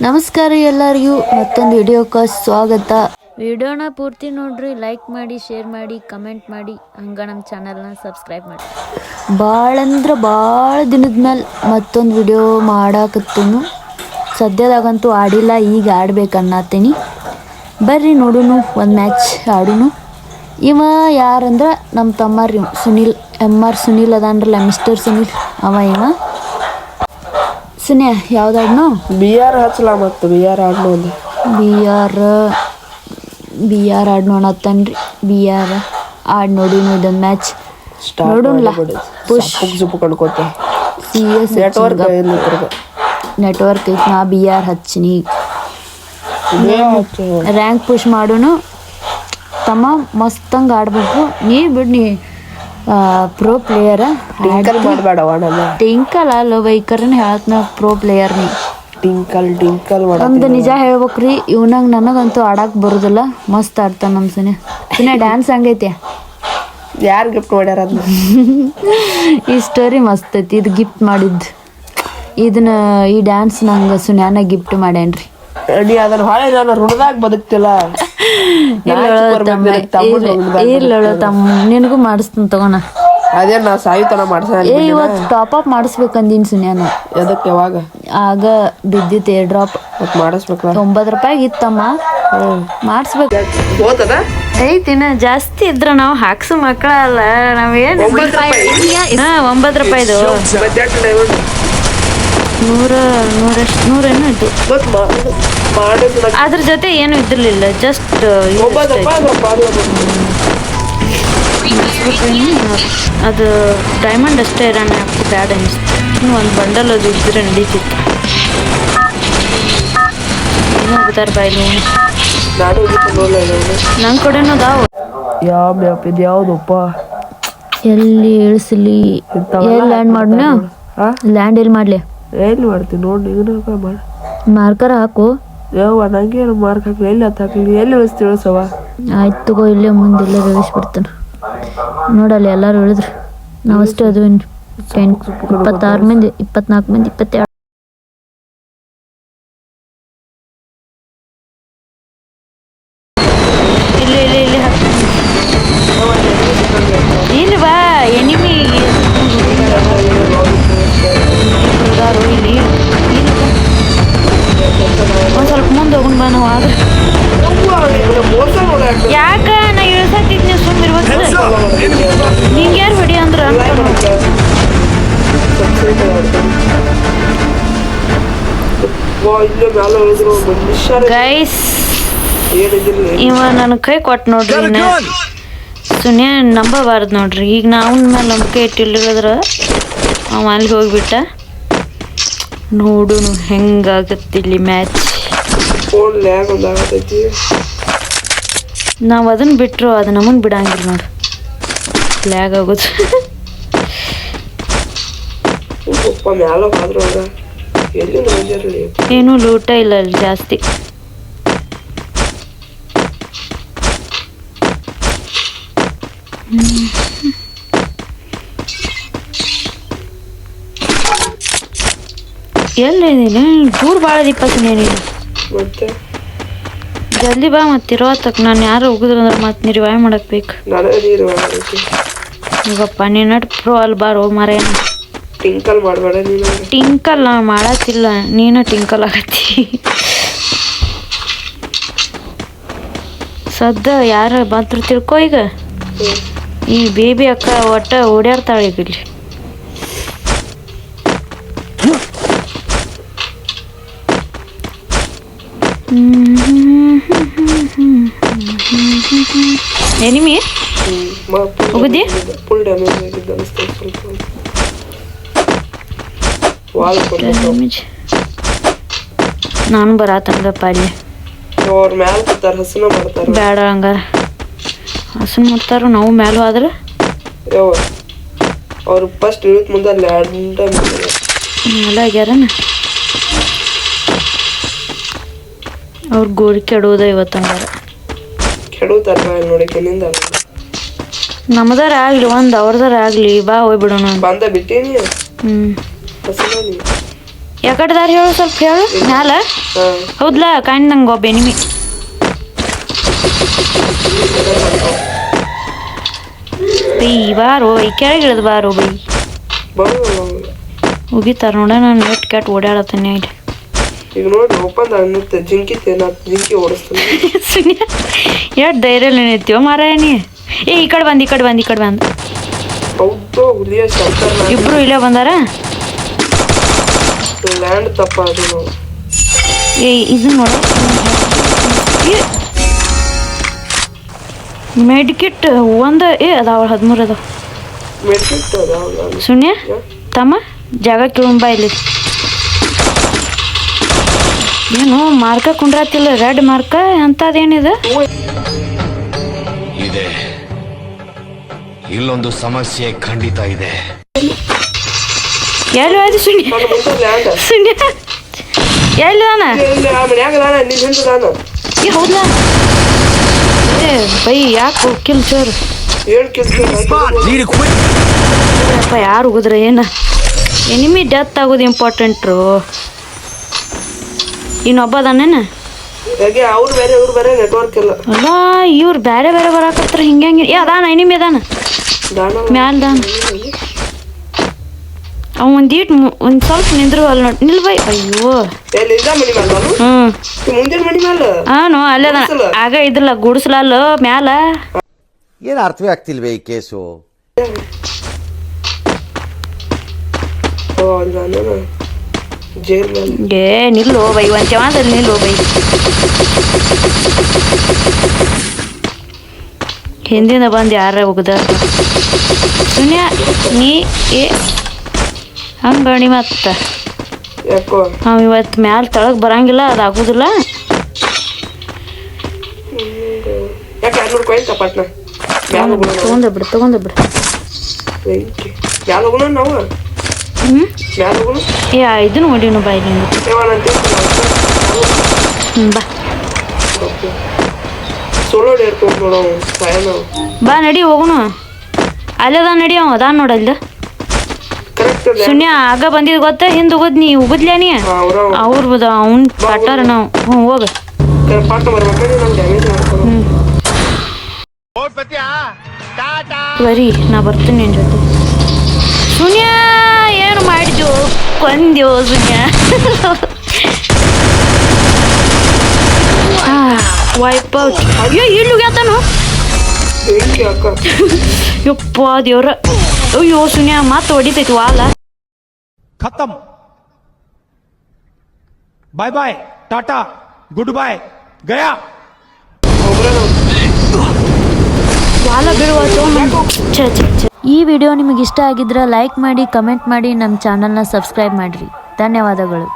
ನಮಸ್ಕಾರ ಎಲ್ಲರಿಗೂ ಮತ್ತೊಂದು ವಿಡಿಯೋಕ್ಕೆ ಸ್ವಾಗತ. ವಿಡಿಯೋನ ಪೂರ್ತಿ ನೋಡ್ರಿ, ಲೈಕ್ ಮಾಡಿ, ಶೇರ್ ಮಾಡಿ, ಕಮೆಂಟ್ ಮಾಡಿ, ಹಂಗೆ ನಮ್ಮ ಚಾನಲ್ನ ಸಬ್ಸ್ಕ್ರೈಬ್ ಮಾಡಿ. ಭಾಳ ದಿನದ ಮೇಲೆ ಮತ್ತೊಂದು ವಿಡಿಯೋ ಮಾಡಾಕತ್ತೀನಿ. ಸದ್ಯದಾಗಂತೂ ಆಡಿಲ್ಲ, ಈಗ ಆಡ್ಬೇಕನ್ನತ್ತೀನಿ. ಬರ್ರಿ ನೋಡುನು, ಒಂದು ಮ್ಯಾಚ್ ಆಡುನು. ಇವ ಯಾರಂದ್ರೆ ನಮ್ಮ ತಮ್ಮರಿ ಸುನಿಲ್, ಸುನಿಲ್ ಅದಾನ್ರಲ್ಲ, ಮಿಸ್ಟರ್ ಸುನಿಲ್ ಇವ. ಸುನ್ಯಾ ಯಾವ್ದಾಡ್ನು ಬಿ ಆರ್ ಹಚ್ಚಲ ಮತ್ತು ಬಿ ಆರ್ ಆಡ್ನೋಣತ್ತನ್ರಿ. ಬಿ ಆರ್ ಆಡ್ ನೋಡಿ ಇದೊಂದು ಮ್ಯಾಚ್ ನೋಡೋಣ. ಪುಷ್ ಸಿ ಎಸ್ ನೆಟ್ವರ್ಕ್ ಐತಿ. ನಾ ಬಿ ಆರ್ ಹಚ್ಚಿನಿ. ರ್ಯಾಂಕ್ ಪುಷ್ ಮಾಡೋನು ತಮ್ಮ. ಮಸ್ತಂಗೆ ಆಡ್ಬೇಕು. ನೀ ಬಿಡ್ನಿ ಪ್ರೋ ಪ್ಲೇಯರ್. ಟಿಂಕಲ್ ಅಲ್ಲ ಬೈಕರ್ನ ಹೇಳ್ತನ, ಪ್ರೋ ಪ್ಲೇಯರ್ ನೀ. ಒಂದು ನಿಜ ಹೇಳ್ಬೇಕ್ರಿ, ಇವ್ನಂಗೆ ನನಗಂತೂ ಆಡಕ್ಕೆ ಬರೋದಿಲ್ಲ. ಮಸ್ತ್ ಆಡ್ತಾನೆ ನಮ್ಮ ಸುನೆ ಡ್ಯಾನ್ಸ್ ಹಂಗೈತೆ. ಯಾರು ಗಿಫ್ಟ್ ಮಾಡ್ಯಾರ ಅದನ್ನ? ಈ ಸ್ಟೋರಿ ಮಸ್ತ್ ಐತಿ. ಇದು ಗಿಫ್ಟ್ ಮಾಡಿದ್ದು. ಇದನ್ನ ಈ ಡ್ಯಾನ್ಸ್ ನಂಗೆ ಸುನ್ಯಾನ ಗಿಫ್ಟ್ ಮಾಡ್ಯಾನ್ರಿ. ನೀ ಅದನ್ನ ಹೊಳೆ ನಾನು ಋಣದಾಗ ಬದುಕ್ತಿಲ್ಲ. ಇಲ್ಲ ತಮ್ಮ, ನಿನಗೂ ಮಾಡಿಸ್ತೀನಿ ತಗೋಣ. ಅದೇ ನಾ ಸಾಯುತನ ಇವತ್ತು ಟಾಪ್ ಅಪ್ ಮಾಡಿಸ್ಬೇಕಂದಿನ ಸುನ್ಯಾನ. ಎದಕ್ಕೆ ಯಾವಾಗ? ಆಗ ಬಿದ್ದಿತ್ತು ಏರ್ ಡ್ರಾಪ್. ಮಾಡಿಸ್ಬೇಕಲ್ಲ, 9 ರೂಪಾಯಿ ಇತ್ತಮ್ಮ. ಮಾಡಿಸ್ಬೇಕು ಐತಿನ. ಜಾಸ್ತಿ ಇದ್ರ ನಾವು ಹಾಕ್ಸು ಮಕ್ಕಳ ಅಲ್ಲ. ನಾವೇನು 9 ರೂಪಾಯಿದು 100 ಇತ್ತು. ಅದ್ರ ಜೊತೆ ಏನು ಇದ್ರಲಿಲ್ಲ, ಜಸ್ಟ್ ಅದು ಡೈಮಂಡ್ ಅಷ್ಟೇ ಇರೋಣ. ಬ್ಯಾಡ್ ಅನಿಸ್ತು. ಇನ್ನೂ ಒಂದು ಬಂಡಲ್ ಅದು ಇದ್ರೆ ನಡೀತಿತ್ತು. ಇನ್ನೂ ಹೋಗ್ತಾರೆ ಬಾಯ್ಲು. ನಂಗೆ ಕಡೆನೂ ಅದಾವ. ಯಾವ ಮ್ಯಾಪ್ ಇದು? ಯಾವುದಪ್ಪ? ಎಲ್ಲಿ ಇಳಿಸಲಿ? ಎಲ್ಲಿ ಲ್ಯಾಂಡ್ ಮಾಡೋಣ? ಲ್ಯಾಂಡ್ ಎಲ್ಲಿ ಮಾಡಲಿ? ಎಲ್ಲಿ ಮಾಡ್ತೀನಿ ನೋಡಿ. ಮಾಡಿ ಮಾರ್ಕರ್ ಹಾಕು. ಯಾವ ನಂಗೇನು ಮಾರ್ಕ್ ಹಾಕಲಿ? ಎಲ್ಲಿ ಹತ್ತು ಹಾಕಲಿ? ಎಲ್ಲಿ ಇಳಿಸ್ತಿ? ಇಳಿಸವ ಆಯ್ತು ತಗೋ. ಇಲ್ಲೇ ಮುಂದೆ ಎಲ್ಲ ಇಳಿಸ್ಬಿಡ್ತಾನೆ ನೋಡಲ್ಲಿ. ಎಲ್ಲರೂ ಇಳಿದ್ರು. ನಾವಷ್ಟೇ. ಅದು 26 ಮಂದಿ, 24 ಮಂದಿ, 22. ಇಲ್ಲಿ ಬಾ ಎನಿಮಿ. ಒಂದು ಸ್ವಲ್ಪ ಮುಂದೆ ಹೋಗೋಣ ಬಾ. ನಾವು ಆದ್ರೆ ಯಾಕ ನಾ ಇಳ್ಸತ್ತಿದ್ ನೀವು ಸುಮ್ಮಿರ್ಬೇಕು. ನಿಂಗೆ ಯಾರು ಹೊಡಿ ಅಂದ್ರ? ಗೈಸ್, ಇವ ನನ್ನ ಕೈ ಕೊಟ್ಟು ನೋಡ್ರಿ. ಸುನ್ಯ ನಂಬಬಾರ್ದು ನೋಡ್ರಿ. ಈಗ ನಾವು ಮೇಲೆ ನಂಬಿಕೆ ಇಟ್ಟಿಲ್ಲಿದ್ರ ಅವ ಅಲ್ಲಿಗೆ ಹೋಗ್ಬಿಟ್ಟ. ನೋಡು ಹೆಂಗಾಗತ್ತಿಲ್ಲಿ ಮ್ಯಾಚ್. ನಾವು ಅದನ್ನ ಬಿಟ್ರು ಅದು ನಮ್ಮನ್ನು ಬಿಡಂಗಿಲ್ಲ ನೋಡು. ಲ್ಯಾಗ್ ಆಗೋದು. ಏನೂ ಲೂಟ ಇಲ್ಲ ಅಲ್ಲಿ ಜಾಸ್ತಿ. ಎಲ್ಲಿದ್ದೀನಿ? ದೂರ ಭಾಳ ದಿಪ್ಪತ್ತು. ನೀನು ಜಲ್ದಿ ಬಾ. ಮತ್ತೆ ಇರೋತಕ್ಕೆ ನಾನು ಯಾರು ಹೋಗುದ್ರ ಅಂದ್ರೆ ಮತ್ತೆ ನೀರು ವಾಯ್ ಮಾಡಕ್ ಬೇಕು. ಈಗಪ್ಪ ನೀನು ಪ್ರೋ ಅಲ್ಲಿ ಬಾರೋ ಮರ. ಟಿಂಕಲ್ ಮಾಡಬೇಡ ನೀನು. ಟಿಂಕಲ್ ನಾ ಮಾಡತ್ತಿಲ್ಲ, ನೀನು ಟಿಂಕಲ್ ಆಗತ್ತಿ. ಸದ್ದ ಯಾರು ಬಂದ್ರು ತಿಳ್ಕೊ. ಈಗ ಈ ಬೇಬಿ ಅಕ್ಕ ಒಟ್ಟ ಓಡ್ಯಾಡ್ತಾಳೆ ಈಗ ಇಲ್ಲಿ. ಎನಿಮಿ ಹೋಗುದಿ? ಫುಲ್ ಡ್ಯಾಮೇಜ್ ಆಗಿದ್ದು ಅನಿಸ್ತದೆ ಸ್ವಲ್ಪ. ನಾನು ಬರತ್ತಂಗಪ್ಪ ಅಲ್ಲಿ. ಅವ್ರ ಮ್ಯಾಲ ಬರ್ತಾರೆ, ಹಸನ ಮಾಡ್ತಾರೆ. ಬೇಡ ಹಂಗಾರ ಹಸನ ಮಾಡ್ತಾರ. ನಾವು ಮ್ಯಾಲ ಆದ್ರೆ ಅವ್ರು ಫಸ್ಟ್ ಇಳಿದ ಮುಂದೆ ಲ್ಯಾಂಡ್ ಮ್ಯಾಲ ಆಗ್ಯಾರನ. ಅವ್ರ ಗೋರಿ ಕೆಡೋದ ಇವತ್ತು ಹಂಗಾರ. ಕೆಡುತ್ತಾರ ನೋಡಿ. ಕೆನಿಂದ ನಮ್ಮದಾರ ಆಗ್ಲಿ, ಒಂದು ಅವ್ರದಾರ ಆಗ್ಲಿ. ಬಾ ಹೋಗ್ಬಿಡೋಣ. ಬಂದ ಬಿಟ್ಟೀನಿ. ಯಾಕಡ್ದಾರ ಹೇಳು ಸ್ವಲ್ಪ ಹೇಳು ಮ್ಯಾಲ ಹೌದ್ಲ ಕಾಣ್ದಂಗ ಒಬ್ಬ ಎನಿಮಿ ಬೈ ಬಾರೋ ಬೈ ಕೆಳಗಿಳಿದು ಬಾರೋ ಬೈ ಮುಗಿತಾರ ನೋಡ ನಾನು ನೆಟ್ ಕ್ಯಾಟ್ ಓಡಾಡತ್ತೇನೆ ಇಲ್ಲಿ ಈಗ ನೋಡಿ ಓಪನ್ ಅನ್ನತ್ತೆ ಜಿಂಕಿ ಓಡಿಸ್ತಾನೆ ಸುನ್ಯ ಎಷ್ಟು ಧೈರ್ಯ ನಿಂತೀವ ಮಾರಾಯ ನೀ ಏ ಈ ಕಡೆ ಬಂದು ಹೌದು ಹುಲಿಯ ಶಂಕರ್ ಇಬ್ರು ಇಲ್ಲೇ ಬಂದಾರ ಲ್ಯಾಂಡ್ ತಪ್ಪ ಅದು ಏ ಇದು ನೋಡ ಮೆಡಿಕಿಟ್ ಒಂದು ಅದಾವ 13 ಅದಾವ ಸುನ್ಯ ತಮ್ಮ ಜಾಗ ಕೇಳಂಬ ಇಲ್ಲಿ ಏನು ಮಾರ್ಕ ಕುಂಡ್ರಾತಿಲ್ಲ ರೆಡ್ ಮಾರ್ಕ ಅಂತದೇನಿದೆ ಇದೆ ಇಲ್ಲೊಂದು ಸಮಸ್ಯೆ ಖಂಡಿತ ಇದೆ ಎಲ್ಲಿ ಹೋಯ್ತು ಸುನ್ಯ ಎಲ್ಲಿ ಏ ಹೌದಾ ಏ ಬೈ ಯಾಕೆ ಕಿಲ್ ಚೋರು ಅಪ್ಪ ಯಾರು ಹೋಗಿದ್ರೆ ಏನ ಎನಿಮಿ ಡೆತ್ ಆಗೋದು ಇಂಪಾರ್ಟೆಂಟ್ರು ಇನ್ನೊಬ್ಬ ಅದಾನೇನ ಅವ್ರು ಬೇರೆ ನೆಟ್ವರ್ಕ್ ಇಲ್ಲ ಅಲ್ಲ ಇವ್ರು ಬೇರೆ ಬರಾಕತ್ರ ಹಿಂಗೆ ಏ ಅದಾನ ಎನಿಮಿ ಅದಾನ ಮ್ಯಾಲ್ದಾನ ಅವ ಒಂದು ಸ್ವಲ್ಪ ನಿಂದ್ರು ಅಲ್ಲಿ ನೋಡಿ ನಿಲ್ ಬೈ ಅಯ್ಯೋ ಹಾನು ಅಲ್ಲೇ ಆಗ ಇದ್ರಲ್ಲ ಗುಡಿಸ್ಲಲ್ಲ ಮ್ಯಾಲ ಏನು ಅರ್ಥವೇ ಆಗ್ತಿಲ್ವೇ ಈ ಕೇಸು ಏ ನಿಲ್ಲು ಬೈ ಒಂದು ಚವಾದಲ್ಲಿ ನಿಲ್ಲು ಬೈ ಹಿಂದಿಂದ ಬಂದು ಯಾರ ಹೋಗದ ಸುನ್ಯ ನೀ ಏ ಹಂಗಣಿ ಮತ್ತ ನಾವು ಇವತ್ತು ಮ್ಯಾಲ ತಳಗ್ ಬರಂಗಿಲ್ಲ ಅದಾಗುದಿಲ್ಲ ತಗೊಂಡ್ಬಿಡು ಏ ಇದು ನೋಡಿನು ಬಾ ಇಲ್ಲಿ ಬಾ ಬಾ ನಡಿ ಹೋಗೋಣ ಅಲ್ಲದ ನಡಿ ಅವ ಅದಾನ ನೋಡಲ್ಲ ಸುನ್ಯ ಆಗ ಬಂದಿದ್ ಗೊತ್ತ ಹಿಂದ್ ಹೋಗೋದ್ ನೀ ಉಗುದ್ಲ ನೀ ಅವ್ರ ಅವ್ನ್ ಪಟ್ಟಾರ ನಾವು ಹೋಗ ಬರೀ ನಾ ಬರ್ತೀನಿ ನಿನ್ ಜೊತೆ ಸುನ್ಯ ಏನು ಮಾಡಿದ್ಯೋ ಕೊಂದ್ಯೋ ಸುನ್ಯ ವೈಪ್ ಔಟ್ ಅಯ್ಯೋ ಇಲ್ಲಿ ಹೋಗ್ಯಾತಾನು ಯಪ್ಪ ದೇವ್ರ ಅಯ್ಯೋ ಸುನ್ಯ ಮತ್ತೆ ಹೊಡಿತೈತಿ ವಾಲ खत्म bye bye tata goodbye गया ವಾಲ ಬೀಳುವ ಈ ವಿಡಿಯೋ ನಿಮಗೆ ಇಷ್ಟ ಆಗಿದ್ರೆ ಲೈಕ್ ಮಾಡಿ ಕಮೆಂಟ್ ಮಾಡಿ ನಮ್ಮ ಚಾನಲ್ನ ಸಬ್ಸ್ಕ್ರೈಬ್ ಮಾಡಿರಿ ಧನ್ಯವಾದಗಳು